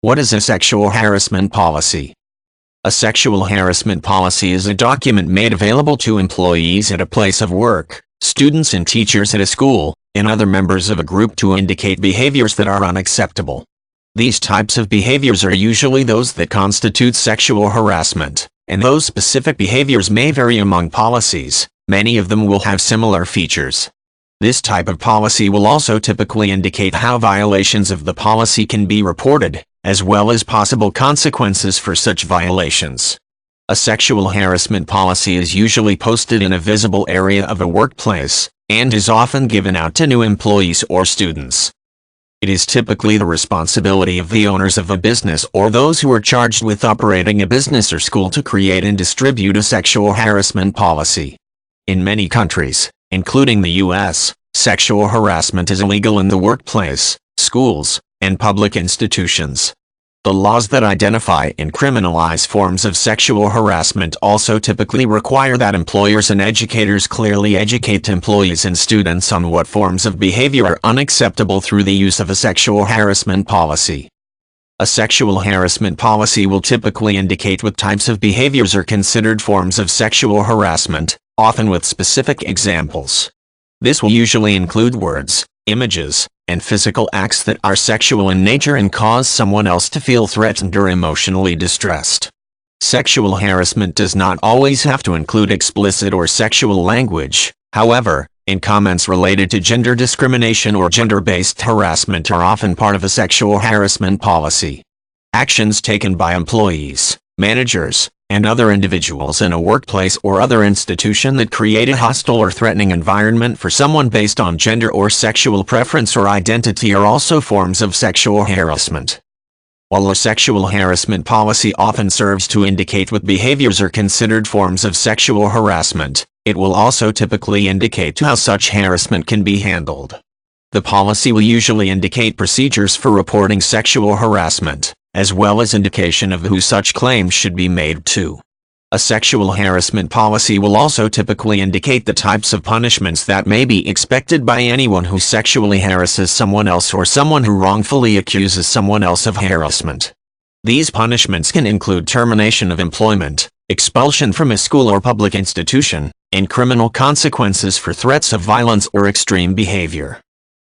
What is a sexual harassment policy? A sexual harassment policy is a document made available to employees at a place of work, students and teachers at a school, and other members of a group to indicate behaviors that are unacceptable. These types of behaviors are usually those that constitute sexual harassment, and those specific behaviors may vary among policies. Many of them will have similar features. This type of policy will also typically indicate how violations of the policy can be reported, as well as possible consequences for such violations. A sexual harassment policy is usually posted in a visible area of a workplace, and is often given out to new employees or students. It is typically the responsibility of the owners of a business or those who are charged with operating a business or school to create and distribute a sexual harassment policy. In many countries, including the U.S., sexual harassment is illegal in the workplace, schools, and public institutions. The laws that identify and criminalize forms of sexual harassment also typically require that employers and educators clearly educate employees and students on what forms of behavior are unacceptable through the use of a sexual harassment policy. A sexual harassment policy will typically indicate what types of behaviors are considered forms of sexual harassment, often with specific examples. This will usually include words, images, and physical acts that are sexual in nature and cause someone else to feel threatened or emotionally distressed. Sexual harassment does not always have to include explicit or sexual language. However, in comments related to gender discrimination or gender-based harassment are often part of a sexual harassment policy. Actions taken by employees, managers, and other individuals in a workplace or other institution that create a hostile or threatening environment for someone based on gender or sexual preference or identity are also forms of sexual harassment. While a sexual harassment policy often serves to indicate what behaviors are considered forms of sexual harassment, it will also typically indicate how such harassment can be handled. The policy will usually indicate procedures for reporting sexual harassment, as well as indication of who such claims should be made to. A sexual harassment policy will also typically indicate the types of punishments that may be expected by anyone who sexually harasses someone else or someone who wrongfully accuses someone else of harassment. These punishments can include termination of employment, expulsion from a school or public institution, and criminal consequences for threats of violence or extreme behavior.